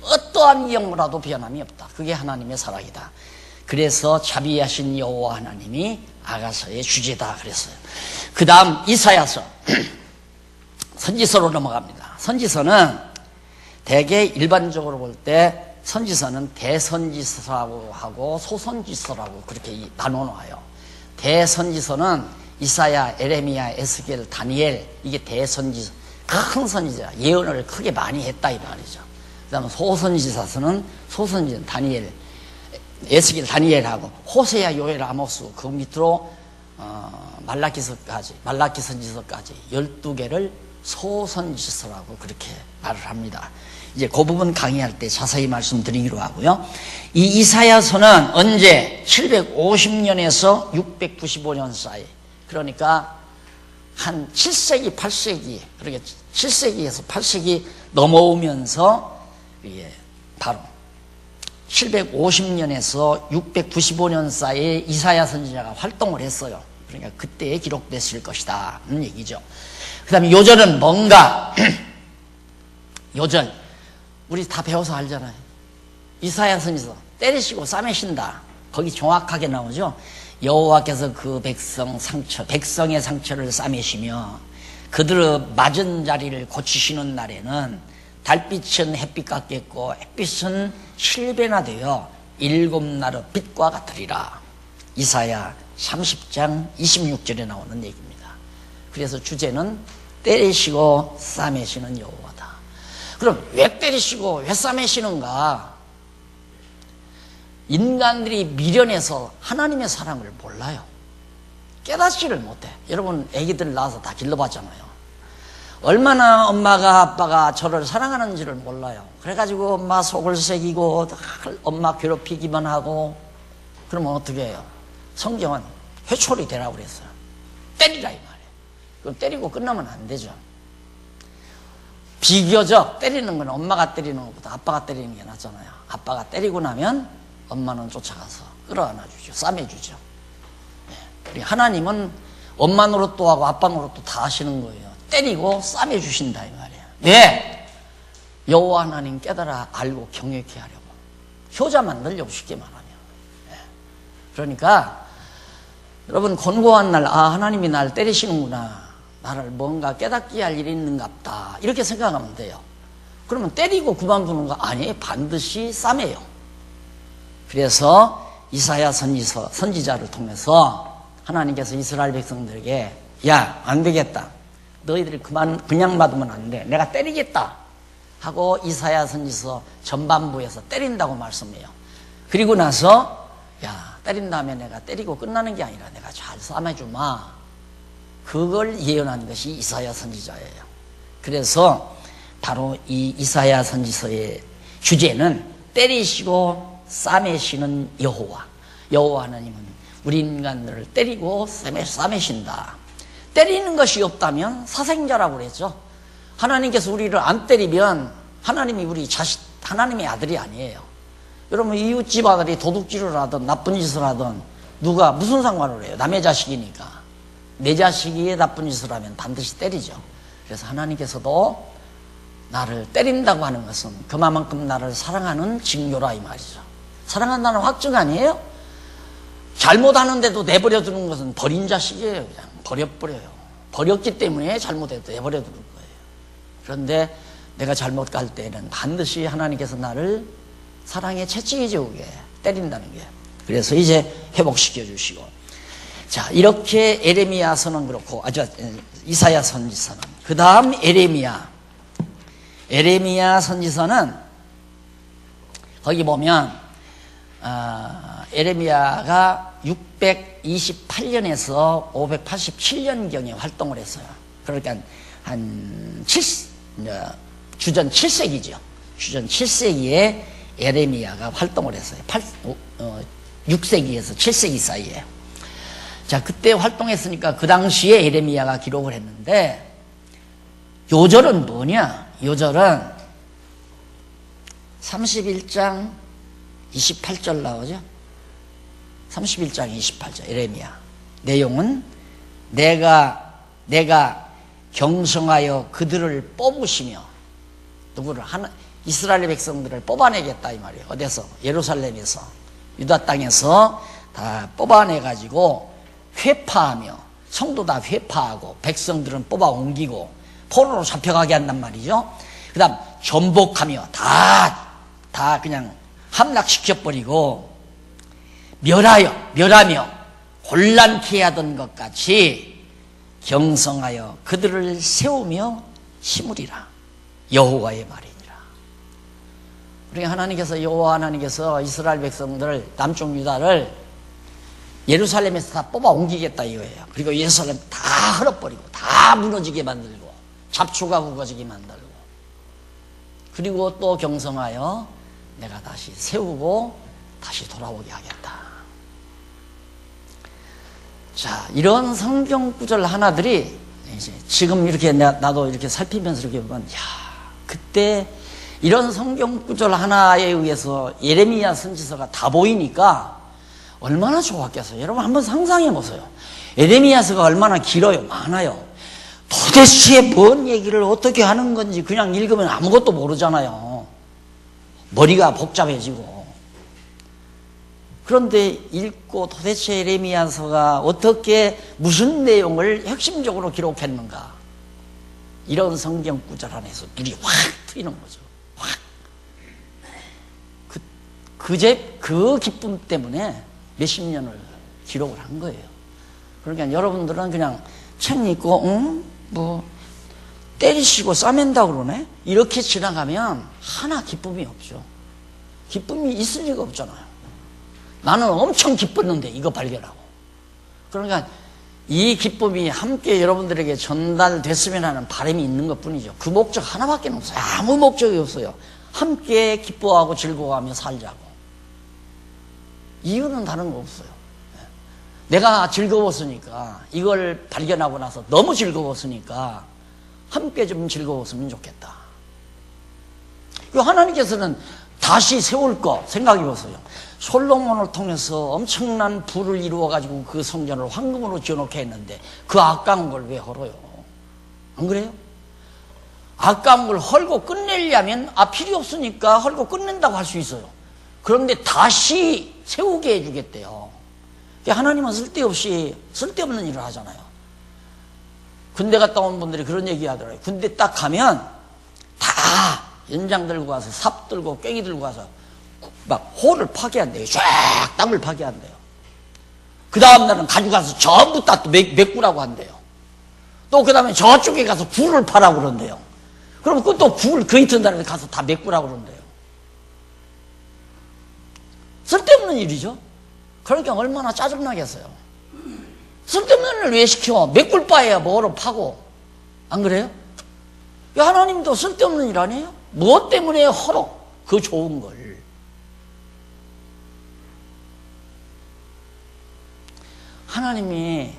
어떠한 영으로도 변함이 없다. 그게 하나님의 사랑이다. 그래서 자비하신 여호와 하나님이 아가서의 주제다 그랬어요. 그 다음 이사야서 선지서로 넘어갑니다. 선지서는 대개 일반적으로 볼 때 선지서는 대선지서라고 하고 소선지서라고 그렇게 나눠놔요. 대선지서는 이사야, 에레미야, 에스겔, 다니엘, 이게 대선지서, 큰 선지자, 예언을 크게 많이 했다 이 말이죠. 그 다음에 소선지서는 소선지자, 다니엘, 에스겔, 다니엘하고 호세야, 요엘, 아모스, 그 밑으로 말라기 선지서까지 12개를 소선지서라고 그렇게 말을 합니다. 이제 그 부분 강의할 때 자세히 말씀드리기로 하고요. 이 이사야서는 언제 750년에서 695년 사이, 그러니까 한 7세기, 8세기, 그러니까 7세기에서 8세기 넘어오면서 이게 바로 750년에서 695년 사이에 이사야 선지자가 활동을 했어요. 그러니까 그때에 기록됐을 것이다 하는 얘기죠. 그 다음에 요절은 뭔가? 요절 우리 다 배워서 알잖아요. 이사야 선지서 때리시고 싸매신다, 거기 정확하게 나오죠. 여호와께서 그 백성의 상처를 싸매시며 그들의 맞은 자리를 고치시는 날에는 달빛은 햇빛 같겠고 햇빛은 7배나 되어 7날의 빛과 같으리라. 이사야 30장 26절에 나오는 얘기입니다. 그래서 주제는 때리시고 싸매시는 여호와다. 그럼 왜 때리시고 왜 싸매시는가? 인간들이 미련해서 하나님의 사랑을 몰라요. 깨닫지를 못해. 여러분 애기들 낳아서 다 길러봤잖아요. 얼마나 엄마가 아빠가 저를 사랑하는지를 몰라요. 그래가지고 엄마 속을 새기고 엄마 괴롭히기만 하고, 그러면 어떻게 해요? 성경은 회초리 되라고 그랬어요. 때리라 이 말이에요. 그럼 때리고 끝나면 안 되죠. 비교적 때리는 건 엄마가 때리는 것보다 아빠가 때리는 게 낫잖아요. 아빠가 때리고 나면 엄마는 쫓아가서 끌어안아 주죠. 싸매주죠. 네. 하나님은 엄마 노릇도 하고 아빠 노릇도 다 하시는 거예요. 때리고 싸매주신다 이 말이에요. 왜? 여호와 하나님 깨달아 알고 경외케 하려고. 효자 만들려고 쉽게 말하면. 네. 그러니까 여러분 권고한 날, 아 하나님이 날 때리시는구나, 나를 뭔가 깨닫게 할 일이 있는갑다, 이렇게 생각하면 돼요. 그러면 때리고 그만두는 거 아니에요. 반드시 싸매요. 그래서 이사야 선지자를 통해서 하나님께서 이스라엘 백성들에게 야, 안 되겠다, 너희들이 그냥 받으면 안 돼, 내가 때리겠다 하고 이사야 선지서 전반부에서 때린다고 말씀해요. 그리고 나서 야, 때린 다음에 내가 때리고 끝나는 게 아니라 내가 잘 싸매주마, 그걸 예언한 것이 이사야 선지자예요. 그래서 바로 이 이사야 선지서의 주제는 때리시고 싸매시는 여호와. 여호와 하나님은 우리 인간들을 때리고 싸매신다. 때리는 것이 없다면 사생자라고 그랬죠. 하나님께서 우리를 안 때리면 하나님이 우리 하나님의 아들이 아니에요. 여러분 이웃집 아들이 도둑질을 하든 나쁜 짓을 하든 누가 무슨 상관을 해요? 남의 자식이니까. 내 자식이 나쁜 짓을 하면 반드시 때리죠. 그래서 하나님께서도 나를 때린다고 하는 것은 그만큼 나를 사랑하는 징조라 이 말이죠. 사랑한다는 확증 아니에요? 잘못하는데도 내버려 두는 것은 버린 자식이에요. 그냥 버려버려요. 버렸기 때문에 잘못했다 내버려 두는 거예요. 그런데 내가 잘못 갈 때는 반드시 하나님께서 나를 사랑에 채찍이 지우게 때린다는 게. 그래서 이제 회복시켜 주시고. 자, 이렇게 에레미야서는 그렇고, 이사야 선지서는. 그 다음 에레미야 선지서는 거기 보면 에레미야가 628년에서 587년경에 활동을 했어요. 그러니까 주전 7세기죠. 주전 7세기에 에레미야가 활동을 했어요. 6세기에서 7세기 사이에. 자, 그때 활동했으니까 그 당시에 에레미야가 기록을 했는데, 요절은 뭐냐? 요절은 31장 28절 나오죠? 31장 28절 에레미야. 내용은 내가 경성하여 그들을 뽑으시며, 누구를? 이스라엘 백성들을 뽑아내겠다 이 말이에요. 어디서? 예루살렘에서, 유다 땅에서 다 뽑아내가지고 회파하며, 성도 다 회파하고 백성들은 뽑아 옮기고 포로로 잡혀가게 한단 말이죠. 그 다음 전복하며 다 그냥 함락시켜버리고 멸하며 혼란케 하던 것 같이 경성하여 그들을 세우며 심으리라. 여호와의 말이니라. 그러니까 하나님께서, 여호와 하나님께서 이스라엘 백성들을, 남쪽 유다를 예루살렘에서 다 뽑아 옮기겠다 이거예요. 그리고 예루살렘 다 헐어버리고 다 무너지게 만들고 잡초가 우거지게 만들고, 그리고 또 경성하여 내가 다시 세우고 다시 돌아오게 하겠다. 자, 이런 성경 구절 하나들이 이제 지금 이렇게 나도 이렇게 살피면서 이렇게 보면, 야, 그때 이런 성경 구절 하나에 의해서 예레미야 선지서가 다 보이니까 얼마나 좋았겠어요. 여러분 한번 상상해 보세요. 예레미야서가 얼마나 길어요. 많아요. 도대체 뭔 얘기를 어떻게 하는 건지 그냥 읽으면 아무것도 모르잖아요. 머리가 복잡해지고. 그런데 읽고 도대체 예레미야서가 어떻게 무슨 내용을 핵심적으로 기록했는가, 이런 성경 구절 안에서 눈이 확 트이는 거죠. 확. 그 기쁨 때문에 몇십 년을 기록을 한 거예요. 그러니까 여러분들은 그냥 책 읽고 때리시고 싸맨다 그러네? 이렇게 지나가면 하나 기쁨이 없죠. 기쁨이 있을 리가 없잖아요. 나는 엄청 기뻤는데 이거 발견하고. 그러니까 이 기쁨이 함께 여러분들에게 전달됐으면 하는 바람이 있는 것 뿐이죠. 그 목적 하나밖에 없어요. 아무 목적이 없어요. 함께 기뻐하고 즐거워하며 살자고. 이유는 다른 거 없어요. 내가 즐거웠으니까, 이걸 발견하고 나서 너무 즐거웠으니까 함께 좀 즐거웠으면 좋겠다. 하나님께서는 다시 세울 거 생각해 보세요. 솔로몬을 통해서 엄청난 부를 이루어가지고 그 성전을 황금으로 지어놓게 했는데 그 아까운 걸 왜 헐어요? 안 그래요? 아까운 걸 헐고 끝내려면 필요 없으니까 헐고 끝낸다고 할 수 있어요. 그런데 다시 세우게 해주겠대요. 하나님은 쓸데없는 일을 하잖아요. 군대 갔다 온 분들이 그런 얘기 하더라고요. 군대 딱 가면 다 연장 들고 가서 삽 들고 꽹이 들고 가서 막 홀을 파괴한대요. 쫙 땅을 파괴한대요. 그 다음 날은 가져가서 전부 다 또 메꾸라고 한대요. 또 그 다음에 저쪽에 가서 굴을 파라고 그런대요. 그럼 또 굴 그 이튿날에 가서 다 메꾸라고 그런대요. 쓸데없는 일이죠. 그러니까 얼마나 짜증나겠어요. 쓸데없는 일을 왜 시켜? 메꿀 바에야 뭐로 파고. 안 그래요? 하나님도 쓸데없는 일 아니에요? 무엇 때문에 헐어? 그 좋은 걸. 하나님이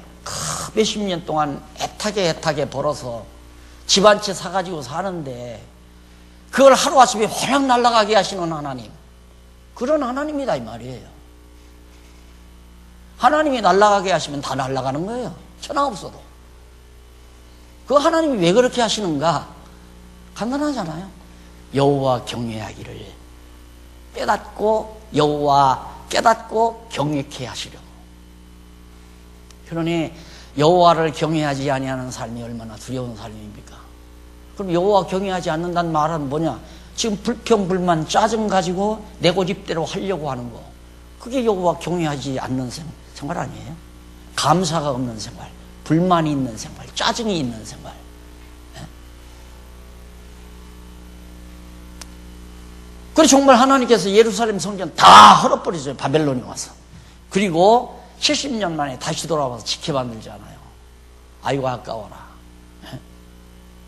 몇십 년 동안 애타게 벌어서 집 한 채 사가지고 사는데 그걸 하루아침에 홀랑 날아가게 하시는 하나님, 그런 하나님이다 이 말이에요. 하나님이 날아가게 하시면 다 날아가는 거예요. 천하 없어도. 그 하나님이 왜 그렇게 하시는가? 간단하잖아요. 여호와 경외하기를 깨닫고, 여호와 깨닫고 경외케 하시려고. 그러니 여호와를 경외하지 아니하는 삶이 얼마나 두려운 삶입니까? 그럼 여호와 경외하지 않는다는 말은 뭐냐? 지금 불평불만 짜증 가지고 내 고집대로 하려고 하는 거, 그게 여호와 경외하지 않는 생활 아니에요? 감사가 없는 생활, 불만이 있는 생활, 짜증이 있는 생활. 그래서 정말 하나님께서 예루살렘 성전 다 헐어버리죠. 바벨론이 와서. 그리고 70년 만에 다시 돌아와서 지켜만들잖아요. 아이고 아까워라.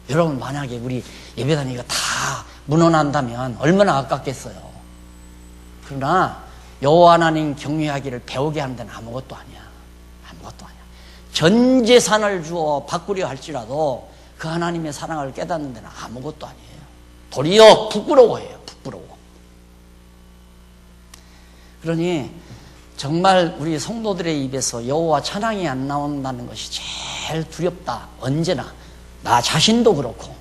여러분, 만약에 우리 예배당이가 다 무너난다면 얼마나 아깝겠어요. 그러나 여호와 하나님 경외하기를 배우게 하는 데는 아무것도 아니야. 아무것도 아니야. 전 재산을 주어 바꾸려 할지라도 그 하나님의 사랑을 깨닫는 데는 아무것도 아니에요. 도리어 부끄러워해요. 부끄러워. 그러니 정말 우리 성도들의 입에서 여호와 찬양이 안 나온다는 것이 제일 두렵다. 언제나 나 자신도 그렇고,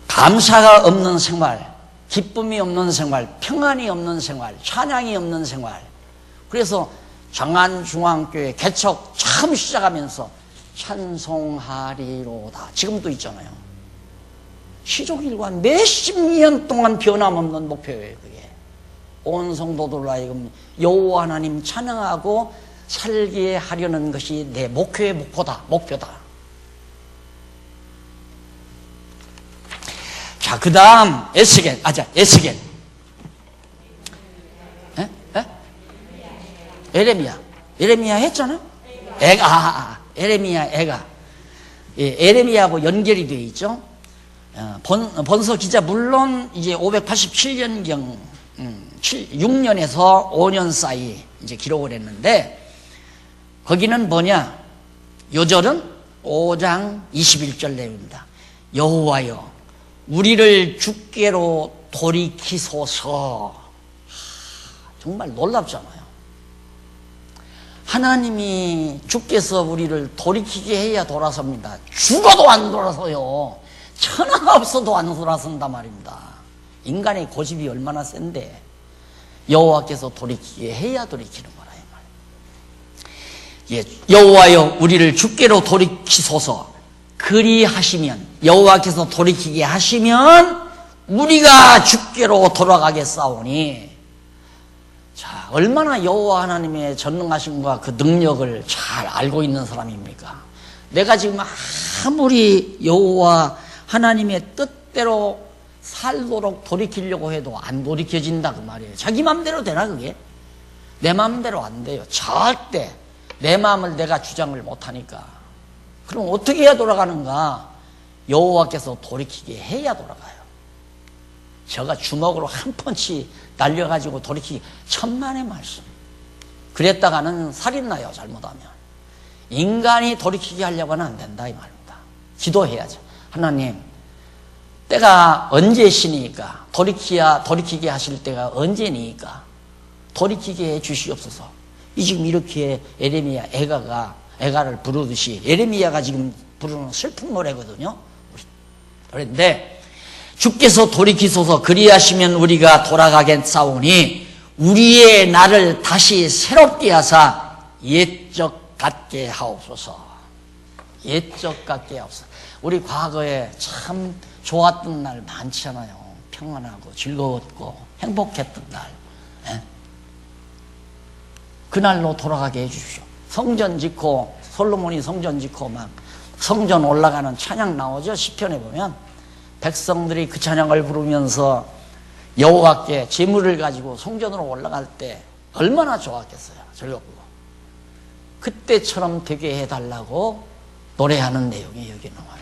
감사가 없는 생활, 기쁨이 없는 생활, 평안이 없는 생활, 찬양이 없는 생활. 그래서 장안중앙교회 개척 처음 시작하면서 찬송하리로다, 지금도 있잖아요. 시족일관 몇십 년 동안 변함없는 목표예요. 그게 온 성도들로 하여금 여호와 하나님 찬양하고 살게 하려는 것이 내 목표의 목표다. 자, 그 다음 에스겔. 에레미야 했잖아요. 에레미야. 에레미야하고 연결이 되어 있죠. 본서 기자, 물론 이제 587년경 6년에서 5년 사이 이제 기록을 했는데, 거기는 뭐냐? 요절은 5장 21절 내용입니다. 여호와여, 우리를 주께로 돌이키소서. 정말 놀랍잖아요. 하나님이 주께서 우리를 돌이키게 해야 돌아섭니다. 죽어도 안 돌아서요. 천하가 없어도 안 돌아선단 말입니다. 인간의 고집이 얼마나 센데 여호와께서 돌이키게 해야 돌이키는 거라 이 말이에요. 여호와여, 우리를 주께로 돌이키소서. 그리하시면, 여호와께서 돌이키게 하시면 우리가 주께로 돌아가겠사오니. 자, 얼마나 여호와 하나님의 전능하심과 그 능력을 잘 알고 있는 사람입니까? 내가 지금 아무리 여호와 하나님의 뜻대로 살도록 돌이키려고 해도 안 돌이켜진다 그 말이에요. 자기 마음대로 되나 그게? 내 마음대로 안 돼요. 절대 내 마음을 내가 주장을 못하니까. 그럼 어떻게 해야 돌아가는가? 여호와께서 돌이키게 해야 돌아가요. 제가 주먹으로 한 펀치 날려가지고 돌이키기 천만의 말씀. 그랬다가는 살인나요, 잘못하면. 인간이 돌이키게 하려고는 안 된다 이 말입니다. 기도해야죠. 하나님, 때가 언제시니까, 돌이키게 하실 때가 언제니까 돌이키게 해 주시옵소서. 이 지금 이렇게 에레미야 애가를 부르듯이, 에레미야가 지금 부르는 슬픈 노래거든요. 그런데 주께서 돌이키소서. 그리하시면 우리가 돌아가겠사오니 우리의 날을 다시 새롭게 하사 옛적 같게 하옵소서. 옛적 같게 하옵소서. 우리 과거에 참 좋았던 날 많잖아요. 평안하고 즐거웠고 행복했던 날. 그날로 돌아가게 해주십시오. 성전 짓고, 솔로몬이 성전 짓고 막 성전 올라가는 찬양 나오죠. 시편에 보면 백성들이 그 찬양을 부르면서 여호와께 제물을 가지고 성전으로 올라갈 때 얼마나 좋았겠어요. 즐겁고. 그때처럼 되게 해달라고 노래하는 내용이 여기 나와요.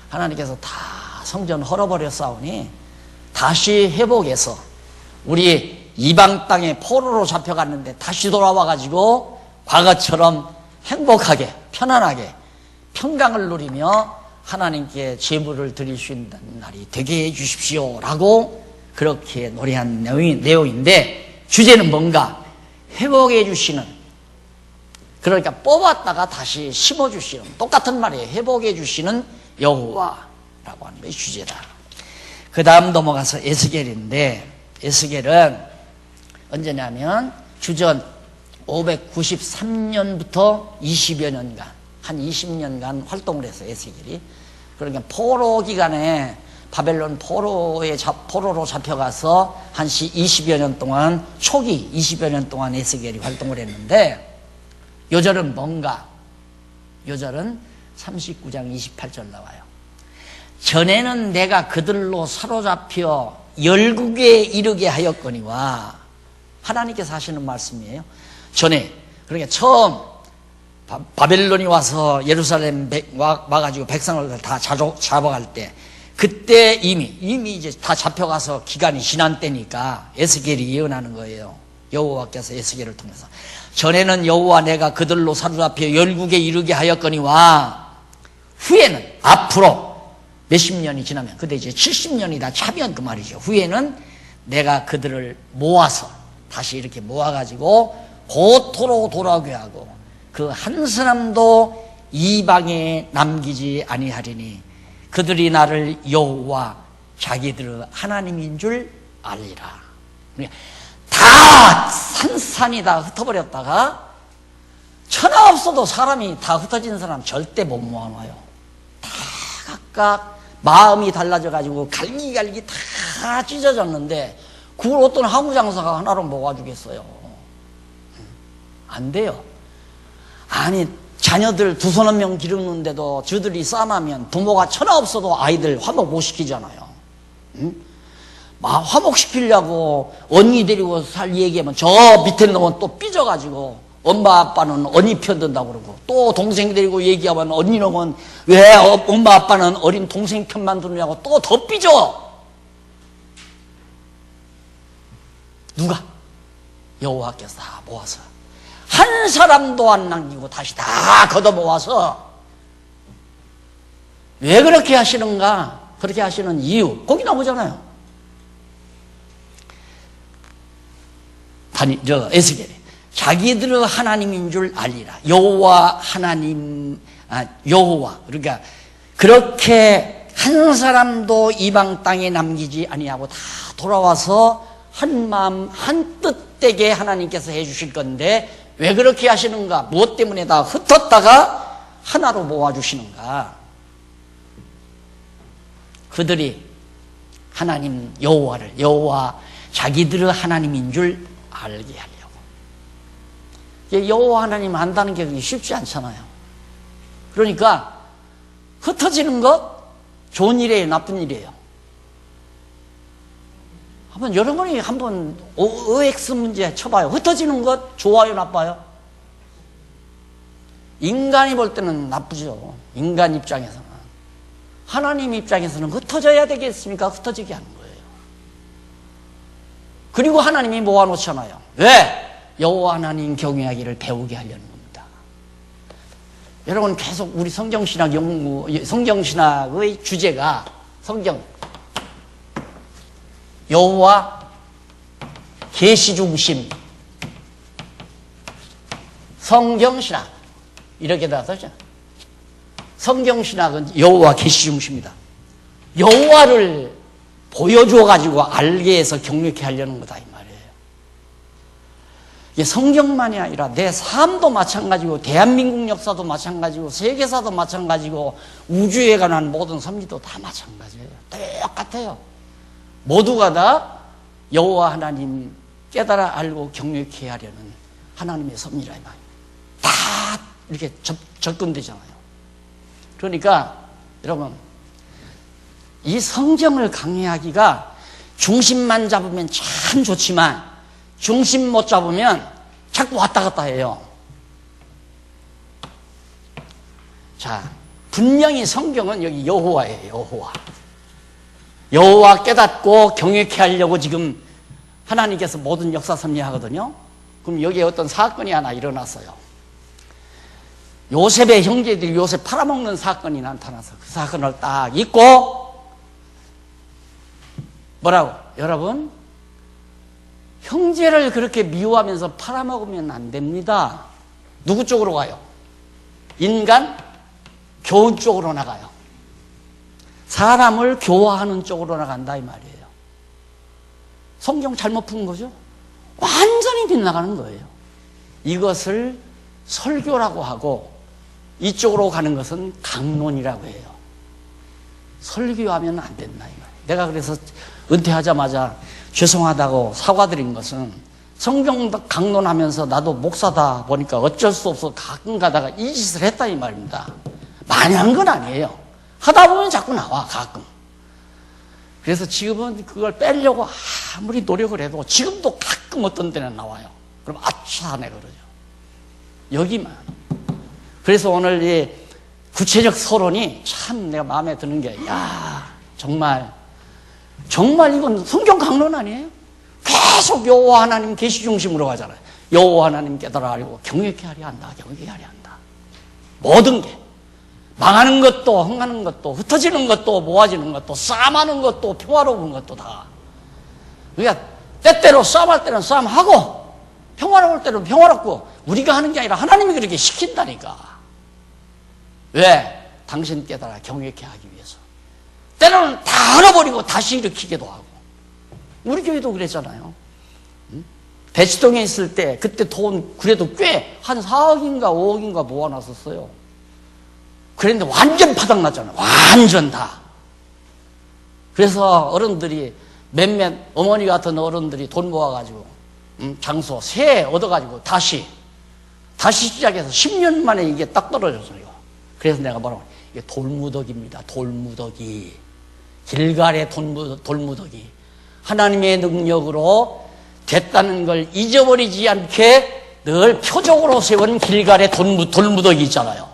하나님께서 다 성전 헐어버렸사오니 다시 회복해서, 우리 이방 땅에 포로로 잡혀갔는데 다시 돌아와가지고 과거처럼 행복하게, 편안하게, 평강을 누리며 하나님께 제물을 드릴 수 있는 날이 되게 해주십시오 라고 그렇게 노래한 내용인데, 주제는 뭔가? 회복해 주시는, 그러니까 뽑았다가 다시 심어주시는, 똑같은 말이에요. 회복해 주시는 여호와라고 하는 것이 주제다. 그 다음 넘어가서 에스겔인데, 에스겔은 언제냐면 주전 593년부터 20여 년간, 한 20년간 활동을 했어요, 에스겔이. 그러니까 포로 기간에 바벨론 포로로 잡혀가서 한 20여 년 동안, 초기 20여 년 동안 에스겔이 활동을 했는데, 요절은 뭔가? 요절은 39장 28절 나와요. 전에는 내가 그들로 사로잡혀 열국에 이르게 하였거니와, 하나님께서 하시는 말씀이에요. 전에, 그러니까 처음 바벨론이 와서 예루살렘 와가지고 백성을 다 잡아갈 때, 그때 이미 이제 다 잡혀가서 기간이 지난 때니까 에스겔이 예언하는 거예요. 여호와께서 에스겔을 통해서. 전에는 여호와 내가 그들로 사로잡혀 열국에 이르게 하였거니와, 후에는, 앞으로 몇십 년이 지나면, 그때 이제 70년이 다 차면 그 말이죠. 후에는 내가 그들을 모아서, 다시 이렇게 모아가지고 고토로 돌아오게 하고, 그 한 사람도 이방에 남기지 아니하리니 그들이 나를 여호와 자기들의 하나님인 줄 알리라. 다 산산이 다 흩어버렸다가, 천하 없어도 사람이 다 흩어진 사람 절대 못 모아놔요. 다 각각 마음이 달라져가지고 갈기갈기 다 찢어졌는데, 그걸 어떤 하구장사가 하나로 모아주겠어요? 안 돼요. 아니, 자녀들 2-3명 기르는데도 저들이 싸움하면 부모가 천하 없어도 아이들 화목 못 시키잖아요. 응? 화목시키려고 언니 데리고 살 얘기하면 저 밑에 놈은 또 삐져가지고 엄마 아빠는 언니 편 든다고 그러고, 또 동생 데리고 얘기하면 언니 놈은 왜 엄마 아빠는 어린 동생 편만 드느냐고 또 더 삐져. 누가? 여호와께서 다 모아서 한 사람도 안 남기고 다시 다 걷어 모아서. 왜 그렇게 하시는가? 그렇게 하시는 이유, 거기 나오잖아요. 에스겔이 자기들의 하나님인 줄 알리라. 여호와 하나님, 여호와, 그러니까 그렇게 한 사람도 이방 땅에 남기지 아니하고 다 돌아와서 한 마음 한 뜻 되게 하나님께서 해주실 건데, 왜 그렇게 하시는가? 무엇 때문에 다 흩었다가 하나로 모아주시는가? 그들이 하나님 여호와 자기들의 하나님인 줄 알게 하려고. 여호와 하나님 안다는 게 쉽지 않잖아요. 그러니까 흩어지는 것 좋은 일이에요, 나쁜 일이에요? 여러분이 한번 OX 문제 쳐봐요. 흩어지는 것 좋아요, 나빠요? 인간이 볼 때는 나쁘죠. 인간 입장에서는. 하나님 입장에서는 흩어져야 되겠습니까? 흩어지게 하는 거예요. 그리고 하나님이 모아놓잖아요. 왜? 여호와 하나님 경외하기를 배우게 하려는 겁니다. 여러분, 계속 우리 성경신학 성경신학의 주제가 여호와 계시 중심, 성경신학 이렇게 다 써있잖아요. 성경신학은 여호와 계시 중심이다. 여호와를 보여줘가지고 알게 해서 경력케 하려는 거다, 이 말이에요. 이게 성경만이 아니라 내 삶도 마찬가지고, 대한민국 역사도 마찬가지고, 세계사도 마찬가지고, 우주에 관한 모든 섭리도 다 마찬가지예요. 똑같아요. 모두가 다 여호와 하나님 깨달아 알고 경외케 하려는 하나님의 섭리라, 이 말이에요. 다 이렇게 접근되잖아요. 그러니까 여러분, 이 성경을 강의하기가 중심만 잡으면 참 좋지만, 중심 못 잡으면 자꾸 왔다 갔다 해요. 자, 분명히 성경은 여기 여호와예요, 여호와. 여호와 깨닫고 경외케 하려고 지금 하나님께서 모든 역사 섭리하거든요. 그럼 여기에 어떤 사건이 하나 일어났어요. 요셉의 형제들이 요셉 팔아먹는 사건이 나타나서 그 사건을 딱 잊고, 뭐라고? 여러분, 형제를 그렇게 미워하면서 팔아먹으면 안 됩니다. 누구 쪽으로 가요? 인간 교훈 쪽으로 나가요. 사람을 교화하는 쪽으로 나간다, 이 말이에요. 성경 잘못 푼 거죠? 완전히 빗나가는 거예요. 이것을 설교라고 하고 이쪽으로 가는 것은 강론이라고 해요. 설교하면 안 된다 이 말이에요. 내가 그래서 은퇴하자마자 죄송하다고 사과드린 것은 성경 강론하면서 나도 목사다 보니까 어쩔 수 없어 가끔 가다가 이 짓을 했다 이 말입니다. 많이 한 건 아니에요. 하다 보면 자꾸 나와 가끔. 그래서 지금은 그걸 빼려고 아무리 노력을 해도 지금도 가끔 어떤 때는 나와요. 그럼 아차 하네 그러죠. 여기만. 그래서 오늘 이 구체적 서론이 참 내가 마음에 드는 게, 야, 정말 이건 성경 강론 아니에요? 계속 여호와 하나님 계시 중심으로 가잖아요. 여호와 하나님 깨달아 알고 경외케 하려 한다. 경외케 하려 한다. 모든 게 망하는 것도 흥하는 것도 흩어지는 것도 모아지는 것도 싸움하는 것도 평화로운 것도 다. 그러니까 때때로 싸움할 때는 싸움하고 평화로울 때는 평화롭고 우리가 하는 게 아니라 하나님이 그렇게 시킨다니까. 왜? 당신 깨달아 경외케 하기 위해서. 때로는 다 잃어버리고 다시 일으키기도 하고. 우리 교회도 그랬잖아요. 대치동에 있을 때 그때 돈 그래도 꽤 한 4억인가 5억인가 모아놨었어요. 그랬는데 완전 바닥났잖아요. 완전 다. 그래서 어른들이 몇몇 어머니 같은 어른들이 돈 모아가지고 장소 새 얻어가지고 다시 시작해서 10년 만에 이게 딱 떨어졌어요. 그래서 내가 뭐라고 이게 돌무더기입니다. 돌무더기. 길갈의 돌무더기. 하나님의 능력으로 됐다는 걸 잊어버리지 않게 늘 표적으로 세운 길갈의 돌무더기 있잖아요.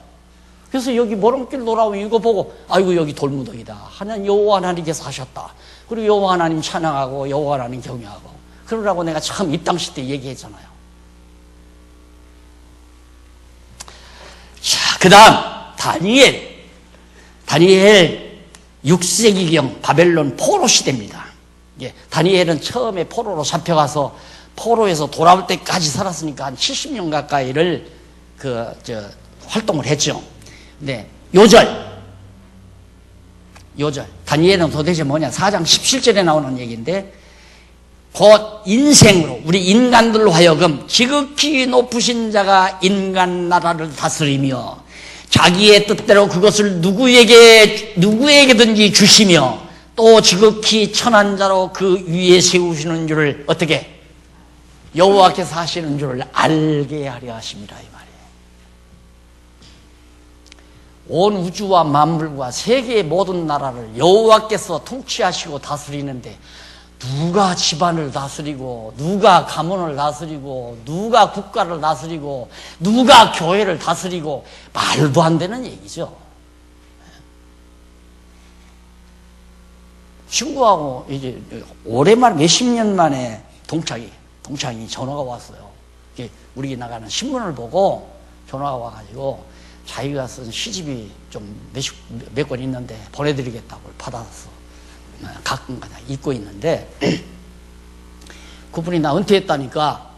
그래서 여기 모름길 돌아오면 이거 보고 아이고 여기 돌무더기다. 하나님 여호와 하나님께서 하셨다. 그리고 여호와 하나님 찬양하고 여호와 하나님 경외하고 그러라고 내가 처음 입당시 때 얘기했잖아요. 자, 그 다음 다니엘 6세기경 바벨론 포로 시대입니다. 예, 다니엘은 처음에 포로로 잡혀가서 포로에서 돌아올 때까지 살았으니까 한 70년 가까이를 활동을 했죠. 네, 요절. 다니엘은 도대체 뭐냐? 4장 17절에 나오는 얘기인데, 곧 인생으로, 우리 인간들로 하여금 지극히 높으신 자가 인간 나라를 다스리며, 자기의 뜻대로 그것을 누구에게든지 주시며, 또 지극히 천한 자로 그 위에 세우시는 줄을 어떻게? 여호와께서 하시는 줄을 알게 하려 하십니다. 이 말이에요. 온 우주와 만물과 세계의 모든 나라를 여호와께서 통치하시고 다스리는데 누가 집안을 다스리고 누가 가문을 다스리고 누가 국가를 다스리고 누가 교회를 다스리고 말도 안 되는 얘기죠. 친구하고 이제 오랜만에 몇십 년 만에 동창이 전화가 왔어요. 우리 나가는 신문을 보고 전화가 와가지고 자기가 쓴 시집이 좀 몇 권 있는데 보내드리겠다고 받아서 가끔 그냥 읽고 있는데 그분이 나 은퇴했다니까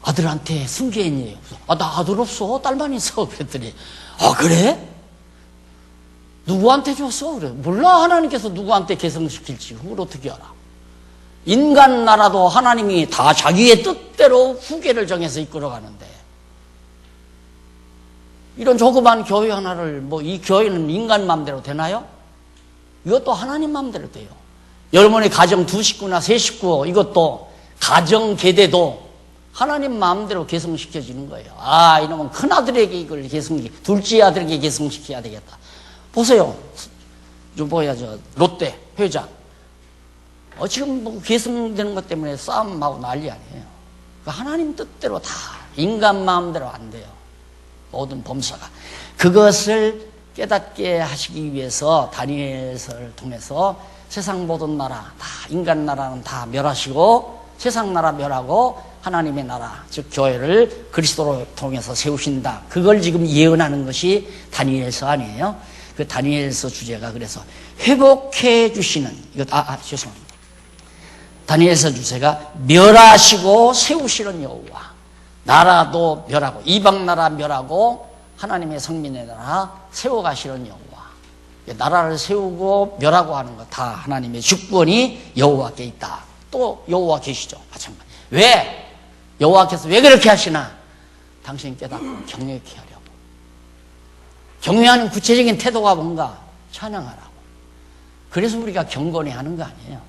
아들한테 승계했니? 나 아들 없어. 딸만 있어. 그랬더니 그래? 누구한테 줬어? 그래. 몰라. 하나님께서 누구한테 계승시킬지 그걸 어떻게 알아? 인간 나라도 하나님이 다 자기의 뜻대로 후계를 정해서 이끌어가는데 이런 조그만 교회 하나를 이 교회는 인간 마음대로 되나요? 이것도 하나님 마음대로 돼요. 여러분의 가정 2식구나 3식구 이것도 가정 계대도 하나님 마음대로 계승시켜지는 거예요. 이놈은 큰아들에게 이걸 둘째 아들에게 계승시켜야 되겠다. 보세요. 롯데 회장. 지금 계승되는 것 때문에 싸움하고 난리 아니에요. 하나님 뜻대로 다 인간 마음대로 안 돼요. 모든 범사가. 그것을 깨닫게 하시기 위해서 다니엘서를 통해서 세상 모든 나라, 다 인간 나라는 다 멸하시고 세상 나라 멸하고 하나님의 나라, 즉 교회를 그리스도로 통해서 세우신다. 그걸 지금 예언하는 것이 다니엘서 아니에요. 그 다니엘서 주제가 그래서 회복해 주시는 죄송합니다. 다니엘서 주제가 멸하시고 세우시는 여호와. 나라도 멸하고 이방 나라 멸하고 하나님의 성민의 나라 세워가시는 여호와. 나라를 세우고 멸하고 하는 것 다 하나님의 주권이 여호와께 있다. 또 여호와 계시죠. 마찬가지. 왜? 여호와께서 왜 그렇게 하시나? 당신이 깨닫고 경외케 하려고. 경외하는 구체적인 태도가 뭔가? 찬양하라고. 그래서 우리가 경건히 하는 거 아니에요.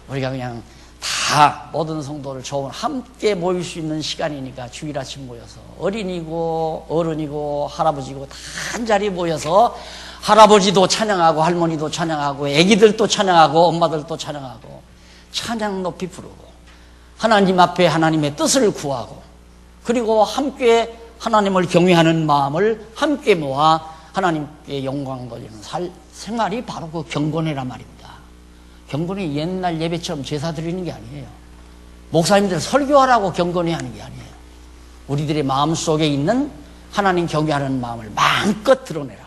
우리가 그냥 다 모든 성도를 좋은 함께 모일 수 있는 시간이니까 주일 아침 모여서 어린이고 어른이고 할아버지고 다 한자리에 모여서 할아버지도 찬양하고 할머니도 찬양하고 애기들도 찬양하고 엄마들도 찬양하고 찬양 높이 부르고 하나님 앞에 하나님의 뜻을 구하고 그리고 함께 하나님을 경외하는 마음을 함께 모아 하나님께 영광 돌리는 생활이 바로 그 경건이란 말입니다. 경건이 옛날 예배처럼 제사 드리는 게 아니에요. 목사님들 설교하라고 경건히 하는 게 아니에요. 우리들의 마음속에 있는 하나님 경외하는 마음을 마음껏 드러내라고.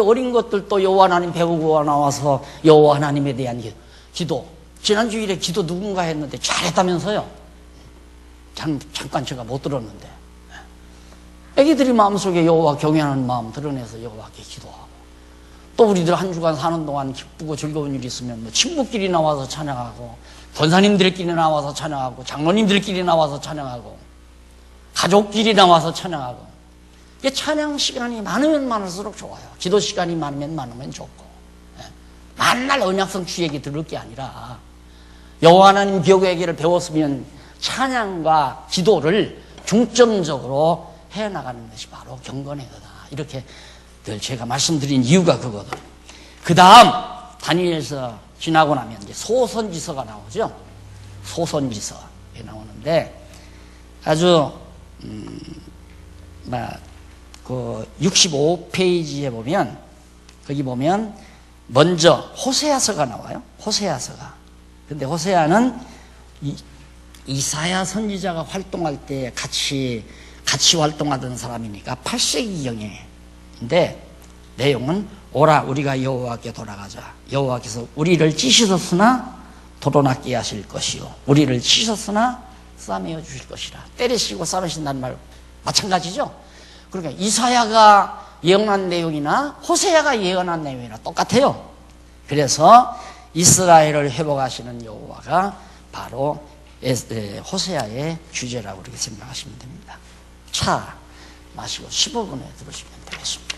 어린 것들도 여호와 하나님 배우고 나와서 여호와 하나님에 대한 기도. 지난 주일에 기도 누군가 했는데 잘했다면서요. 잠깐 제가 못 들었는데. 애기들이 마음속에 여호와 경외하는 마음 드러내서 여호와께 기도하고 또 우리들 한 주간 사는 동안 기쁘고 즐거운 일이 있으면 뭐 친구끼리 나와서 찬양하고 권사님들끼리 나와서 찬양하고 장로님들끼리 나와서 찬양하고 가족끼리 나와서 찬양하고 이게 찬양 시간이 많으면 많을수록 좋아요. 기도 시간이 많으면 많으면 좋고 만날 언약성 주 얘기 들을 게 아니라 여호와 하나님 기억의 얘기를 배웠으면 찬양과 기도를 중점적으로 해나가는 것이 바로 경건의 거다. 이렇게 늘 제가 말씀드린 이유가 그거든. 그 다음 다니엘서 지나고 나면 이제 소선지서가 나오죠. 소선지서에 나오는데 아주 그 65페이지에 보면 거기 보면 먼저 호세아서가 나와요. 호세아서가. 근데 호세아는 이사야 선지자가 활동할 때 같이 활동하던 사람이니까 8세기경인데 내용은 오라 우리가 여호와께 돌아가자. 여호와께서 우리를 찢으셨으나 도로낫게 하실 것이요 우리를 찢으셨으나 싸매어 주실 것이라. 때리시고 싸매신다는 말 마찬가지죠. 그러니까 이사야가 예언한 내용이나 호세아가 예언한 내용이나 똑같아요. 그래서 이스라엘을 회복하시는 여호와가 바로 호세아의 주제라고 그렇게 생각하시면 됩니다. 차 마시고 15분에 들으시면 되겠습니다.